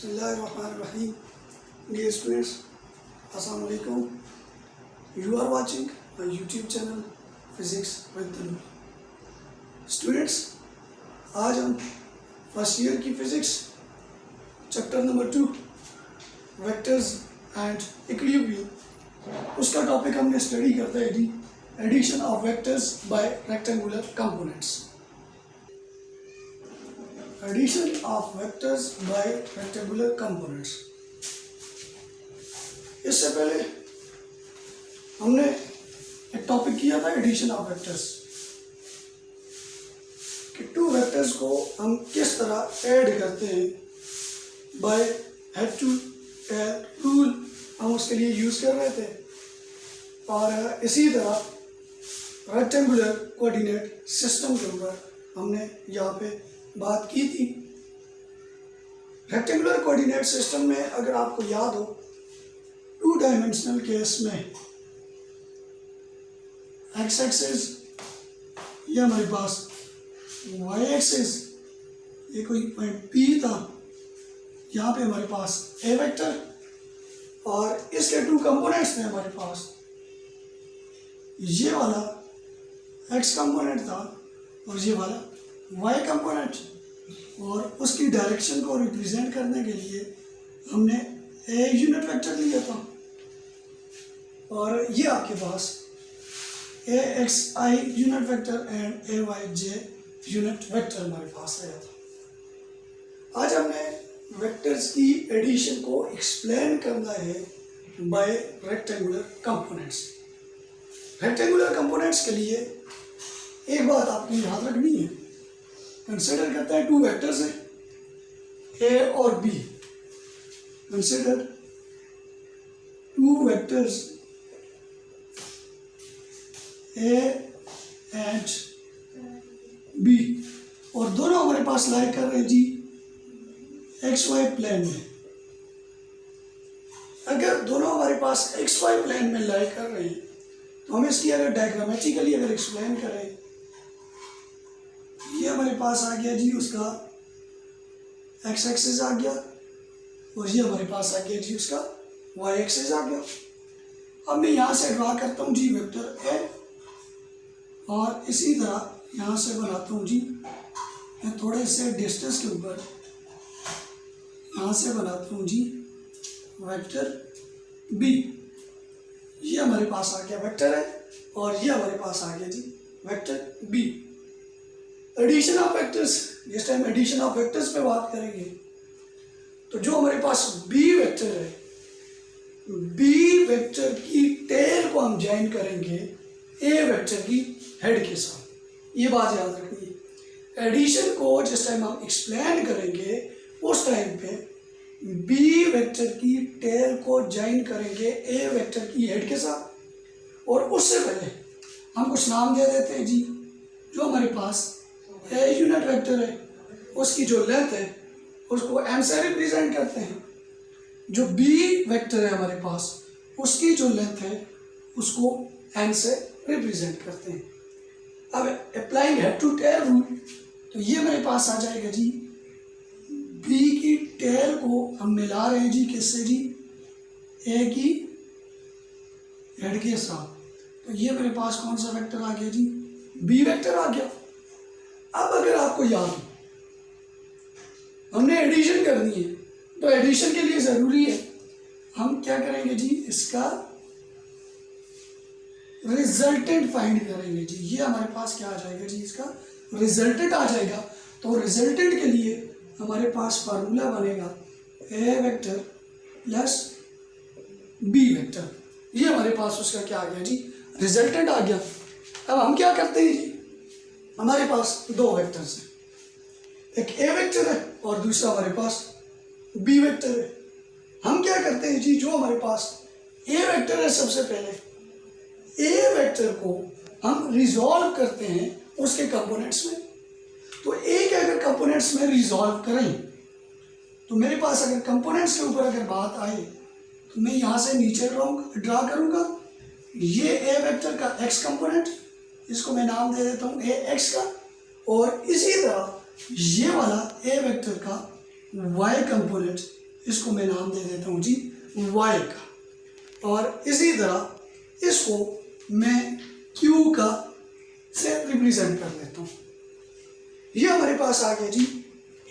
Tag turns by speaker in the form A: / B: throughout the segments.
A: Bismillahirrahmanirrahim. Dear students, Assalamu alaikum. You are watching my YouTube channel Physics with Tanur. Students, आज हम first year की physics chapter number 2 vectors and equilibrium उसका topic हमने study करते हैं जी addition of vectors by rectangular components. Addition of vectors by rectangular components। इससे पहले हमने एक टॉपिक किया था एडिशन ऑफ वेक्टर्स कि टू वेक्टर्स को हम किस तरह ऐड करते हैं by head to tail rule हम उसके लिए यूज़ कर रहे थे। और इसी तरह रेक्टेंगुलर कोऑर्डिनेट सिस्टम के ऊपर हमने यहाँ पे बात की थी। रेक्टेंगुलर कोऑर्डिनेट सिस्टम में अगर आपको याद हो टू डायमेंशनल केस में एक्स एक्सिस ये हमारे पास वाई एक्सिस ये कोई पॉइंट पी था, यहाँ पे हमारे पास ए वेक्टर और इसके टू कंपोनेंट्स थे हमारे पास। ये वाला एक्स कंपोनेंट था और ये वाला वाई कंपोनेंट और उसकी डायरेक्शन को रिप्रेजेंट करने के लिए हमने ए यूनिट वेक्टर लिया था और ये आपके पास A X I unit vector and A Y J unit vector हमारे पास आया था। आज हमने वेक्टर्स की एडिशन को एक्सप्लेन करना है bye rectangular components. Rectangular components के लिए एक बात आपको याद रखनी है, कंसिडर करते हैं टू वेक्टर्स हैं ए और B. Consider two vectors A and B और दोनों हमारे पास लाई कर रहे हैं जी एक्स वाई प्लेन में। अगर दोनों हमारे पास एक्स वाई प्लेन में लाई कर रहे हैं तो हम इसकी अगर डायग्रामेटिकली अगर एक्सप्लेन करें, ये हमारे पास आ गया जी उसका एक्स एक्सिस आ गया और ये हमारे पास आ गया जी उसका वाई एक्सिस आ गया। अब मैं यहाँ से ड्रा करता हूँ जी वेक्टर ए और इसी तरह यहाँ से बनाता हूँ जी मैं थोड़े से डिस्टेंस के ऊपर यहाँ से बनाता हूँ जी वेक्टर बी। ये हमारे पास आ गया वेक्टर है और ये हमारे पास आ गया जी vector B. Addition of vectors, जिस टाइम एडिशन ऑफ वेक्टर्स पे बात करेंगे तो जो हमारे पास बी वेक्टर है, बी वेक्टर की टेल को हम ज्वाइन करेंगे ए वेक्टर की हेड के साथ। ये बात याद रखनी है। एडिशन को जिस टाइम हम एक्सप्लेन करेंगे उस टाइम पे बी वेक्टर की टेल को ज्वाइन करेंगे ए वेक्टर की हेड के साथ। और उससे पहले हम कुछ नाम दे देते हैं जी। जो हमारे पास ए यूनिट वेक्टर है उसकी जो लेंथ है उसको एम से रिप्रेजेंट करते हैं। जो बी वेक्टर है हमारे पास उसकी जो लेंथ है उसको एन से रिप्रेजेंट करते हैं। अब applying head to tail rule तो ये मेरे पास आ जाएगा जी बी की टेल को हम मिला रहे हैं जी किससे जी ए की हेड के साथ। तो ये मेरे पास कौन सा वेक्टर आ गया जी बी वेक्टर आ गया। अब अगर आपको याद हो हमने एडिशन करनी है तो एडिशन के लिए ज़रूरी है हम क्या करेंगे जी इसका रिजल्टेंट फाइंड करेंगे जी। ये हमारे पास क्या आ जाएगा जी इसका रिजल्टेंट आ जाएगा। तो रिजल्टेंट के लिए हमारे पास फार्मूला बनेगा ए वेक्टर प्लस बी वेक्टर। ये हमारे पास उसका क्या आ गया जी रिजल्टेंट आ गया। अब हम क्या करते हैं जी हमारे पास दो वेक्टर्स हैं, एक ए वेक्टर है और दूसरा हमारे पास बी वेक्टर है। हम क्या करते हैं जी जो हमारे पास ए वेक्टर है सबसे पहले ए वेक्टर को हम रिजॉल्व करते हैं उसके कंपोनेंट्स में। तो ए के अगर कंपोनेंट्स में रिजॉल्व करें तो मेरे पास अगर कंपोनेंट्स के ऊपर अगर बात आए तो मैं यहाँ से नीचे ड्रा करूँगा ये ए वेक्टर का एक्स कंपोनेंट, इसको मैं नाम दे देता हूँ ए एक्स का, और इसी तरह ये वाला ए वेक्टर का y कंपोनेंट इसको मैं नाम दे देता हूँ जी y का, और इसी तरह इसको मैं q का से रिप्रेजेंट कर लेता हूँ। ये हमारे पास आ गया जी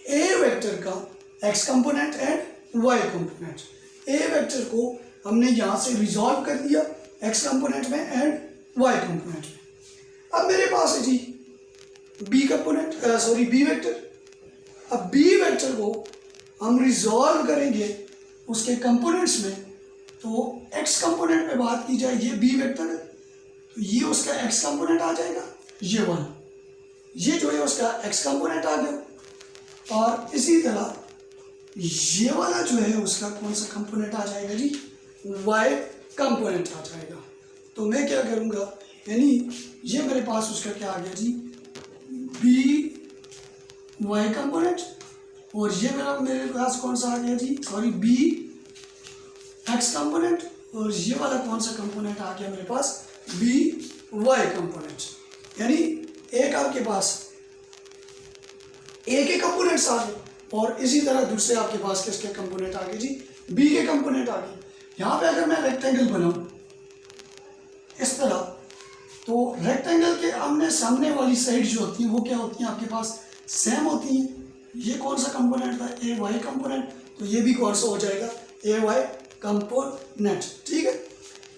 A: a वेक्टर का x component and y component. a vector को हमने यहाँ से रिजॉल्व कर दिया x कंपोनेंट में एंड y कंपोनेंट में। अब मेरे पास है जी b component, sorry b vector. अब b वेक्टर को हम रिजॉल्व करेंगे उसके कंपोनेंट्स में, तो x कंपोनेंट में बात की जाए ये b वेक्टर है, तो ये उसका x कंपोनेंट आ जाएगा, ये वाला, ये जो है उसका x कंपोनेंट आ गया। और इसी तरह ये वाला जो है उसका कौन सा कंपोनेंट आ जाएगा जी, y कंपोनेंट आ जाएगा। तो मैं क्या करूँगा, यानी ये मेरे पास उसका क्या आ गया जी b y कंपोनेंट, और ये मेरे पास कौन सा आ गया जी, सॉरी b x कंपोनेंट, और ये वाला कौन सा कंपोनेंट आ गया मेरे पास b y कंपोनेंट। यानी एक आपके पास a के कंपोनेंट्स आ गए, और इसी तरह दूसरे आपके पास किसके कंपोनेंट आ गए जी, b के कंपोनेंट आ गए। यहाँ पे अगर मैं रेक्टेंगल बनाऊं इस तरह, तो रेक्टेंगल के आमने सामने वाली साइड जो होती है वो क्या होती है आपके पास, सेम होती है। ये कौन सा कंपोनेंट था, ए वाई कंपोनेंट, तो ये भी कौन सा हो जाएगा, ए वाई कंपोनेंट। ठीक है,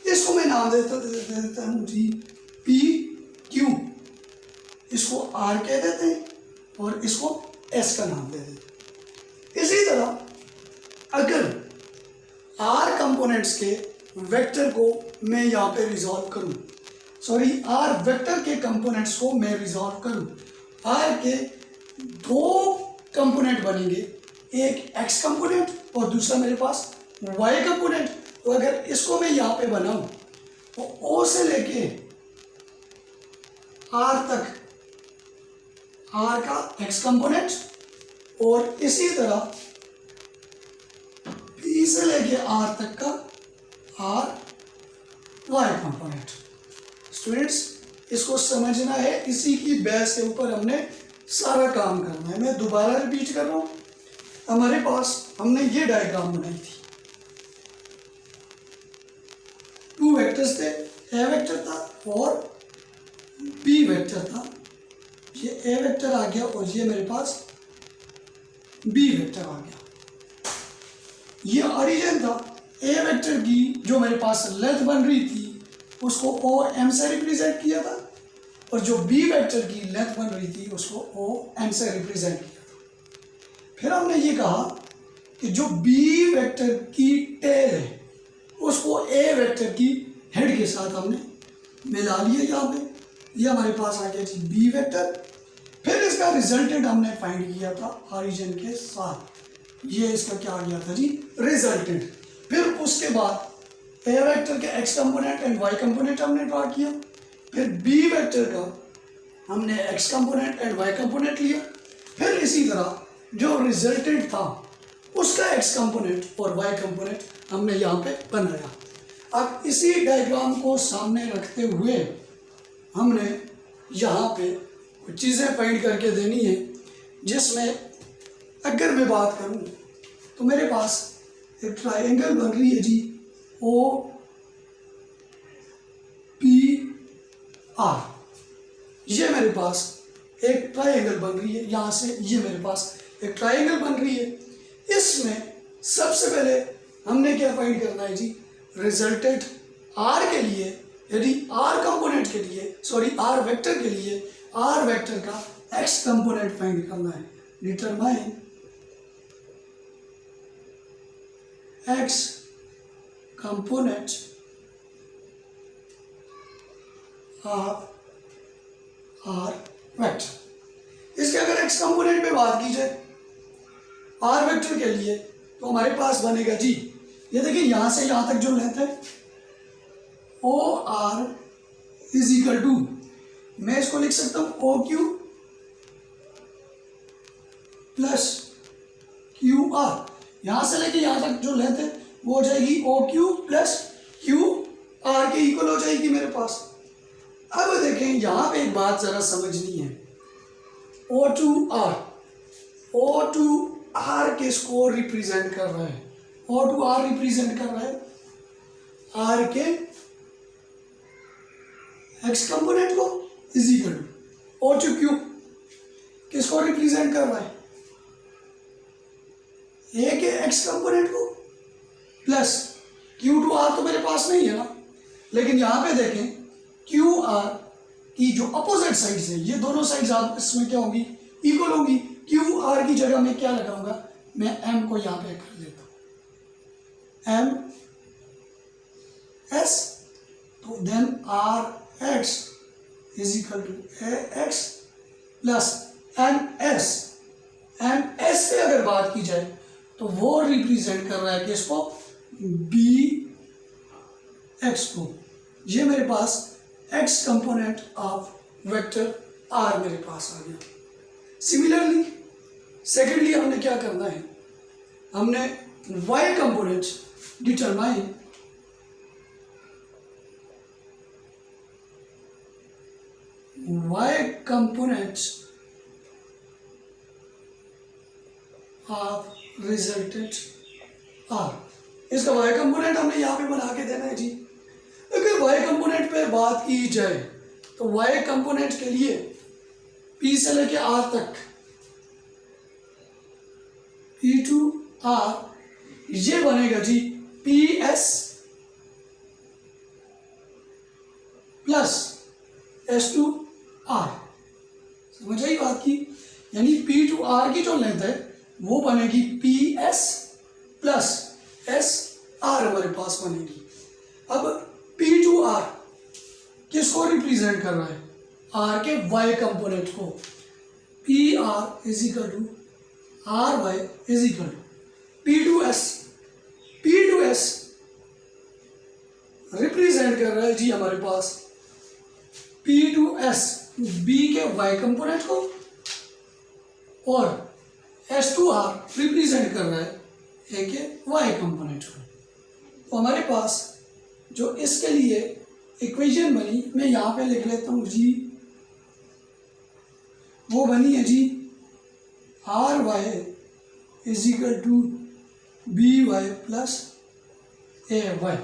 A: इसको मैं नाम देता हूँ जी पी क्यू, इसको आर कह देते हैं और इसको एस का नाम दे देते हैं। इसी तरह अगर आर कंपोनेंट्स के वेक्टर को मैं यहाँ पे रिजॉल्व करूँ, सॉरी आर वेक्टर के कंपोनेंट्स को मैं रिजॉल्व करूँ, आर के दो कंपोनेंट बनेंगे, एक एक्स कंपोनेंट और दूसरा मेरे पास वाई कंपोनेंट। तो अगर इसको मैं यहाँ पे बनाऊँ तो ओ से लेके आर तक आर का एक्स कंपोनेंट, और इसी तरह बी से लेके आर तक का आर वाई कंपोनेंट। स्टूडेंट्स इसको समझना है, इसी की बेस के ऊपर हमने सारा काम करना है। मैं दोबारा रिपीट कर रहा हूँ, हमारे पास हमने ये डायग्राम बनाई थी, टू वेक्टर्स थे, ए वेक्टर था और बी वेक्टर था। ये ए वेक्टर आ गया और ये मेरे पास बी वेक्टर आ गया। ये ओरिजिन था, ए वेक्टर की जो मेरे पास लेंथ बन रही थी उसको ओ एम से रिप्रेजेंट किया था, और जो बी वेक्टर की लेंथ बन रही थी उसको ओ एन से रिप्रेजेंट किया था। फिर हमने ये कहा कि जो बी वेक्टर की टेल है उसको ए वेक्टर की हेड के साथ हमने मिला लिया। यहाँ पे ये हमारे पास आ गया जी बी वेक्टर। फिर इसका रिजल्टेंट हमने फाइंड किया था ओरिजिन के साथ, ये इसका क्या आ गया था जी रिजल्टेंट। फिर उसके बाद ए वेक्टर के X component and Y component हमने ड्रा किया, फिर बी वेक्टर का हमने X component and Y component लिया, फिर इसी तरह जो रिजल्टेंट था उसका एक्स कंपोनेंट और वाई कंपोनेंट हमने यहाँ पे बनाया। अब इसी डायग्राम को सामने रखते हुए हमने यहाँ पे कुछ चीज़ें फाइंड करके देनी है, जिसमें अगर मैं बात करूँ तो मेरे पास एक ट्राइंगल बन रही है जी ओ पी आर। ये मेरे पास एक ट्राइंगल बन रही है, यहाँ से ये मेरे पास एक ट्राइंगल बन रही है। इसमें सबसे पहले हमने क्या फाइंड करना है जी, रिजल्टेंट आर के लिए, यदि आर कंपोनेंट के लिए, सॉरी आर वेक्टर के लिए आर वेक्टर का एक्स कंपोनेंट फाइंड करना है। Determine X component of R vector. इसके अगर एक्स कंपोनेंट पे बात की जाए आर वेक्टर के लिए तो हमारे पास बनेगा जी, ये देखिए यहाँ से यहाँ तक जो लेंथ है O R is equal to, मैं इसको लिख सकता हूँ O Q plus Q R. यहाँ से लेके यहाँ तक जो लेंथ है वो हो जाएगी O Q plus Q R के इक्वल हो जाएगी मेरे पास। अब देखें यहाँ पे एक बात ज़रा समझनी है, ओ टू आर किसको रिप्रेजेंट कर रहा है, ओ टू आर रिप्रेजेंट कर रहा है आर के एक्स कंपोनेंट को is equal to O to Q किसको रिप्रेजेंट कर रहा है, ए के एक्स कंपोनेंट को प्लस क्यू टू आर तो मेरे पास नहीं है ना, लेकिन यहां पे देखें क्यू आर की जो अपोजिट साइड्स है ये दोनों साइड्स आप इसमें क्या होगी, इक्वल होगी। क्यू आर की जगह मैं क्या लगाऊंगा, मैं एम को यहां पे कर देता हूं एम एस, तो then R X is equal to A X plus M S. M S से अगर बात की जाए तो वो रिप्रेजेंट कर रहा है किसको, बी एक्स को। ये मेरे पास X component of vector R मेरे पास आ गया। सिमिलरली सेकेंडली हमने क्या करना है, हमने Y component determine Y component of resultant R. इसका वाई कंपोनेंट हमने यहाँ पे बना के देना है जी। अगर वाई कंपोनेंट पे बात की जाए तो वाई कंपोनेंट के लिए पी से लेके आर तक, पी टू आर ये बनेगा जी P S plus S to R. समझ आई बात की, यानी पी टू आर की जो लेंथ है वो बनेगी P S plus S R हमारे पास बनेगी। अब पी टू आर किसको रिप्रेजेंट कर रहा है, आर के वाई कंपोनेंट को। P R is equal to R Y is equal to P to S. P to S represent कर रहा है जी हमारे पास पी टू एस बी के वाई कंपोनेंट को, और एस टू आर रिप्रेजेंट कर रहा है ए के वाई कंपोनेंट को। तो हमारे पास जो इसके लिए इक्वेशन बनी, मैं यहाँ पे लिख लेता हूँ जी, वो बनी है जी R Y is equal to B Y plus A Y,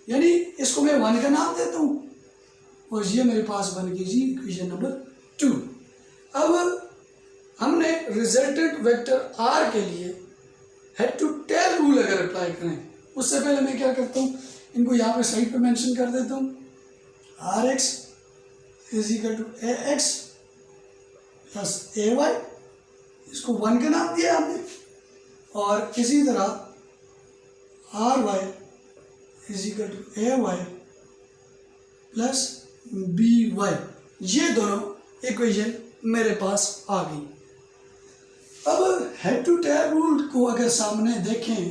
A: यानी इसको मैं वन का नाम देता हूँ और ये मेरे पास बन गई जी इक्वेशन नंबर 2। अब हमने रिजल्टेंट वेक्टर आर के लिए हेड टू टेल रूल अगर अप्लाई करें, उससे पहले मैं क्या करता हूँ, इनको यहाँ पे साइड पे मेंशन कर देता हूँ। R X is equal to A X plus A Y, इसको वन का नाम दिया हमने, और इसी तरह R Y is equal to A Y plus B Y. ये दोनों इक्वेशन मेरे पास आ गई। अब हेड टू टेल रूल को अगर सामने देखें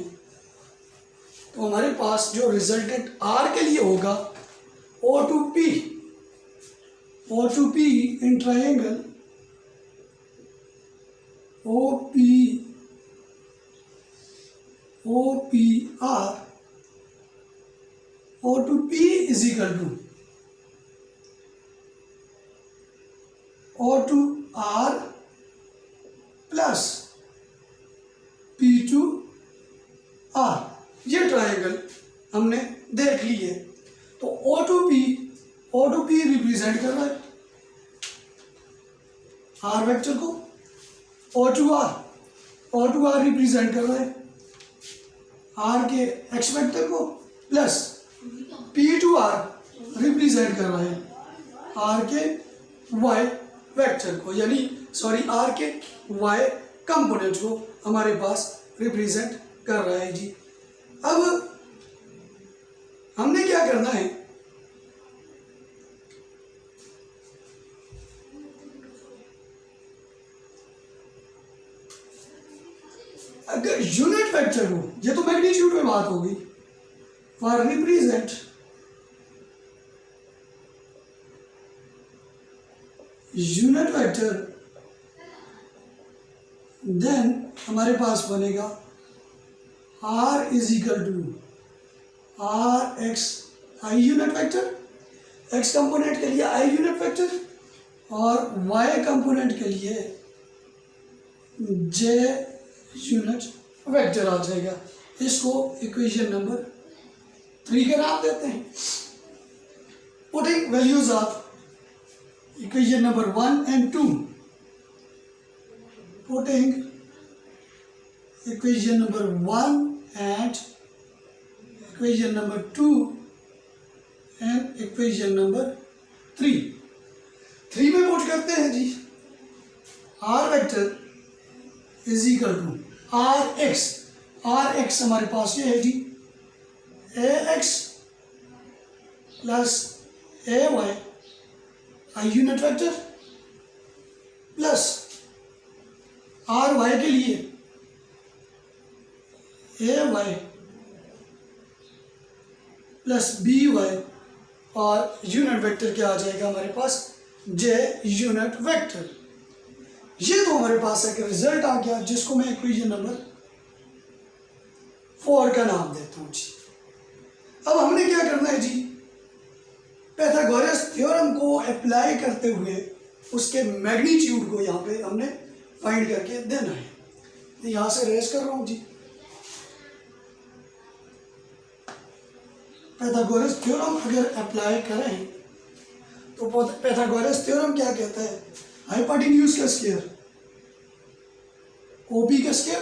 A: तो हमारे पास जो रिजल्टेंट आर के लिए होगा O to P in triangle O P R, O to P is equal to O to R plus P to R. ये ट्राइंगल हमने देख ली है। तो ओ टू पी रिप्रेजेंट कर रहा है आर वेक्टर को, ओ टू आर रिप्रेजेंट कर रहा है आर के एक्स वेक्टर को, plus P to R represent कर रहा है आर के वाई वेक्टर को, यानी सॉरी आर के वाई कंपोनेंट को हमारे पास रिप्रेजेंट कर रहा है जी। अब हमने क्या करना है, अगर यूनिट वेक्टर हो, ये तो मैग्नीट्यूड में बात होगी, for represent unit vector, then हमारे पास बनेगा R is equal to R X I unit vector, X component के लिए आई यूनिट वेक्टर और वाई कंपोनेंट के लिए जे यूनिट वेक्टर आ जाएगा। इसको इक्वेशन नंबर 3 का नाम देते हैं। Putting values of equation number 1 and 2, putting equation number 1 and equation number 2 and equation number 3 में पुट करते हैं जी, R vector is equal to R X हमारे पास ये है जी, A X plus A Y I unit vector, plus R Y के लिए A Y plus B Y, और यूनिट वेक्टर क्या आ जाएगा हमारे पास, जे यूनिट वेक्टर। ये तो हमारे पास एक रिजल्ट आ गया जिसको मैं इक्वेशन नंबर 4 का नाम देता हूं जी। अब हमने क्या करना है जी, पाइथागोरस थ्योरम को अप्लाई करते हुए उसके मैग्नीट्यूड को यहाँ पे हमने फाइंड करके देना है। तो यहाँ से रेस कर रहा हूँ जी, पाइथागोरस थ्योरम अगर अप्लाई करें तो पाइथागोरस थ्योरम क्या कहता है, हाइपोटेन्यूज का स्क्वायर, ओपी का square,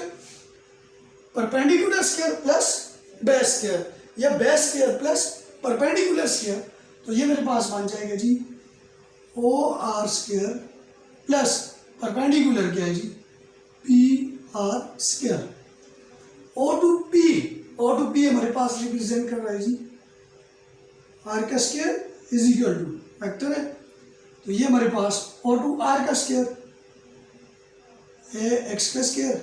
A: perpendicular square plus base square, या base square plus perpendicular square. तो ये मेरे पास बन जाएगा जी O R square plus perpendicular क्या है जी, P R square. O to P हमारे पास रिप्रेजेंट कर रहा है जी आर का square is equal to vector है, तो ये हमारे पास ओ टू आर का स्क्वायर, ए एक्स का स्क्वायर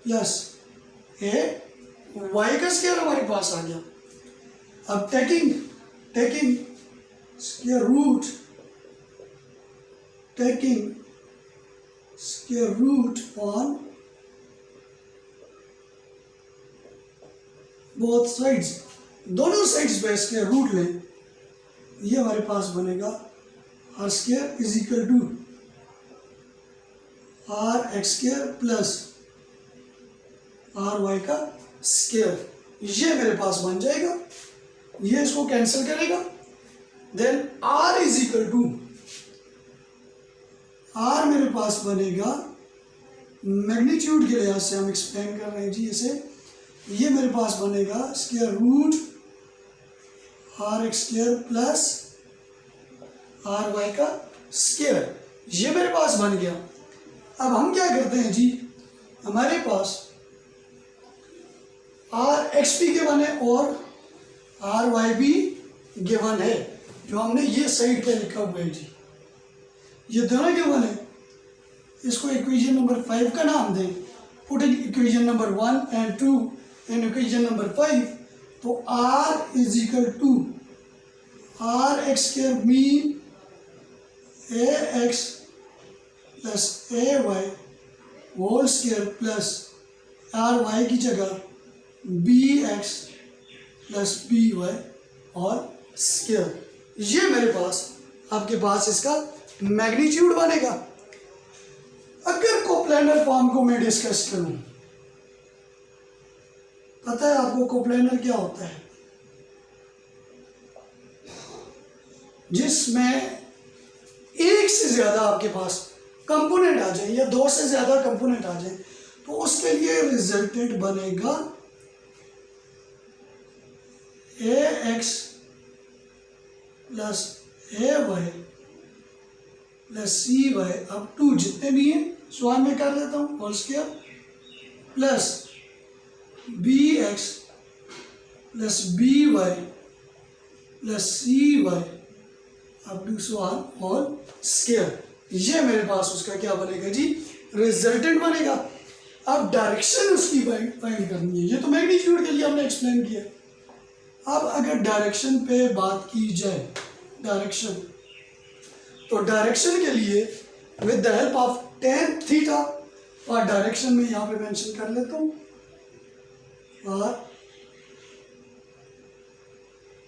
A: प्लस ए वाई का स्क्वायर हमारे पास आ गया। अब taking square root on both sides, दोनों साइड्स पे स्क्वायर रूट लें, ये हमारे पास बनेगा R square is equal to R X square plus R Y का स्क्वायर। ये मेरे पास बन जाएगा, ये इसको कैंसिल करेगा, then R is equal to, R मेरे पास बनेगा मैग्नीट्यूड के लिहाज से हम एक्सप्लेन कर रहे हैं जी इसे, ये मेरे पास बनेगा square root R X square plus R Y का स्क्वायर। ये मेरे पास बन गया। अब हम क्या करते हैं जी, हमारे पास आर एक्स भी गिवन है और आर वाई भी गिवन है, जो हमने ये साइड पे लिखा हुआ है जी, ये दोनों गिवन है। इसको इक्वेशन नंबर 5 का नाम दें, put equation number 1 and 2 in equation number 5, तो r is equal to R X square mean A X plus A Y whole square plus R Y की जगह B X plus B Y और square. ये मेरे पास आपके पास इसका magnitude बनेगा। अगर कोप्लेनर फॉर्म को मैं डिस्कस करूं, पता है आपको कोप्लेनर क्या होता है, जिसमें एक से ज्यादा आपके पास कंपोनेंट आ जाए या दो से ज्यादा कंपोनेंट आ जाए, तो उसके लिए रिजल्टेंट बनेगा A X plus A Y plus C Y up to जितने भी हैं स्वाम में कर लेता हूँ whole square plus B X plus B Y plus C Y up to स्वाम होल स्क्वायर। ये मेरे पास उसका क्या बनेगा जी, रिजल्टेंट बनेगा। अब डायरेक्शन उसकी फाइंड करनी है, ये तो मैग्नीट्यूड के लिए हमने एक्सप्लेन किया। अब अगर डायरेक्शन पे बात की जाए, डायरेक्शन, तो डायरेक्शन के लिए with the help of tan theta, और डायरेक्शन में यहाँ पे मेंशन कर लेता हूँ, और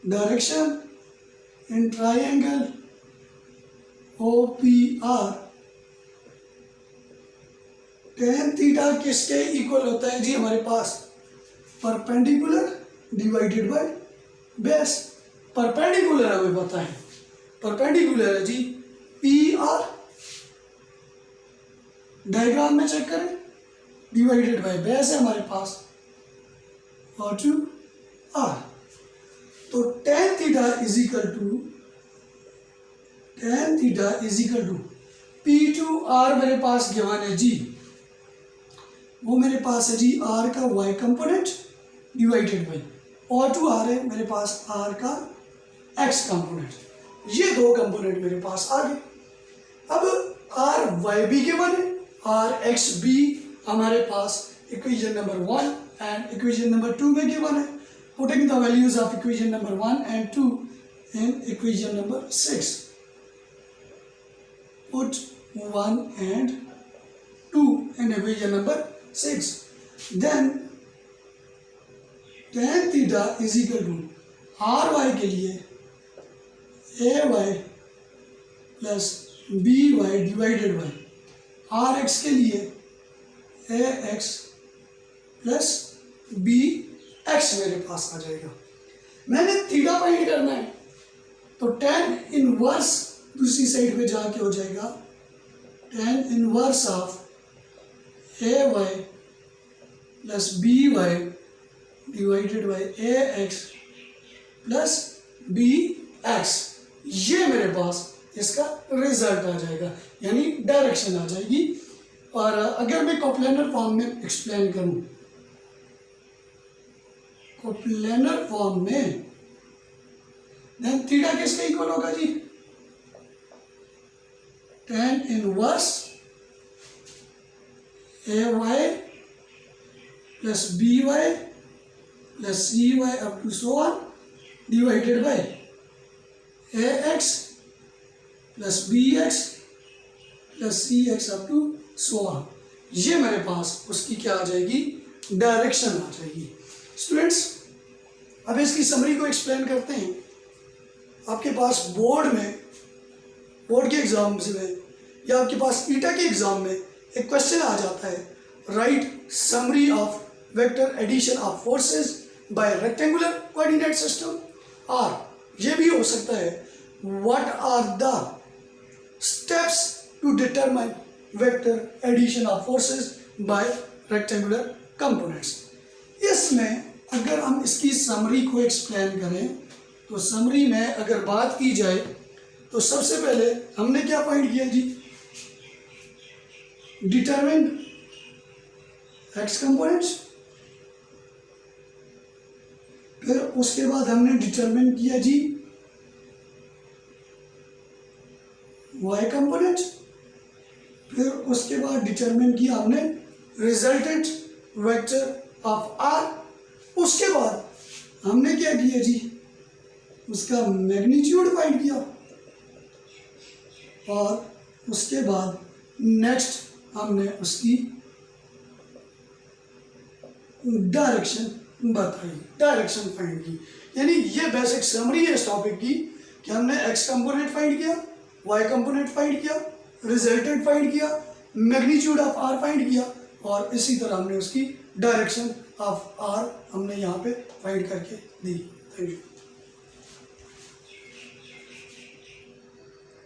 A: direction in triangle OPR tan theta किसके इक्वल होता है जी हमारे पास? Perpendicular divided by base. Perpendicular हमें पता है, परपेंडिकुलर है जी पी आर, डायग्राम में चेक करें, डिवाइडेड बाय बेस है हमारे पास और टू आर। तो tan theta is equal to P to R मेरे पास गिवन है जी, वो मेरे पास है जी आर का वाई कंपोनेंट डिवाइडेड बाई और टू आर है मेरे पास आर का एक्स कंपोनेंट। ये दो कंपोनेंट मेरे पास आ गए। अब आर वाई बी गिवन है, आर एक्स बी हमारे पास equation number 1 and equation number 2 में गिवन है। Putting the values of equation number 1 and 2 in equation number 6, put 1 and 2 in equation number 6, then tan theta is equal to R Y के लिए A Y plus B Y divided by R X के लिए A X plus B X मेरे पास आ जाएगा। मैंने theta find करना है तो tan इनवर्स दूसरी साइड पे जाके हो जाएगा tan inverse of A Y plus B Y divided by A X plus B X. ये मेरे पास इसका रिजल्ट आ जाएगा, यानी डायरेक्शन आ जाएगी। और अगर मैं कोप्लेनर फॉर्म में एक्सप्लेन करूं, कोप्लेनर फॉर्म में देन थीटा किसके इक्वल होगा जी? tan inverse A Y plus B Y plus C Y up to so on divided by A X plus B X plus C X up to so on. ये मेरे पास उसकी क्या आ जाएगी? Direction आ जाएगी। Students, अब इसकी समरी को explain करते हैं। आपके पास बोर्ड के एग्जाम में या आपके पास ईटा के एग्जाम में एक क्वेश्चन आ जाता है, write summary of vector addition of forces by rectangular coordinate system. और ये भी हो सकता है, what are the steps to determine vector addition of forces by rectangular components. इसमें अगर हम इसकी समरी को एक्सप्लेन करें तो समरी में अगर बात की जाए तो सबसे पहले हमने क्या फाइंड किया जी? डिटरमाइन एक्स कंपोनेंट्स, फिर उसके बाद हमने डिटरमाइन किया जी वाई कंपोनेंट, फिर उसके बाद डिटरमाइन किया हमने रिजल्टेंट वेक्टर ऑफ आर। उसके बाद हमने क्या किया जी? उसका मैग्नीट्यूड फाइंड किया और उसके बाद नेक्स्ट हमने उसकी डायरेक्शन बताई, डायरेक्शन फाइंड की। यानी ये बेसिक समरी है इस टॉपिक की कि हमने एक्स कंपोनेंट फाइंड किया, वाई कंपोनेंट फाइंड किया, रिजल्टेंट फाइंड किया, मैग्नीट्यूड ऑफ आर फाइंड किया और इसी तरह हमने उसकी डायरेक्शन ऑफ आर हमने यहाँ पे फाइंड करके दी। Thank you.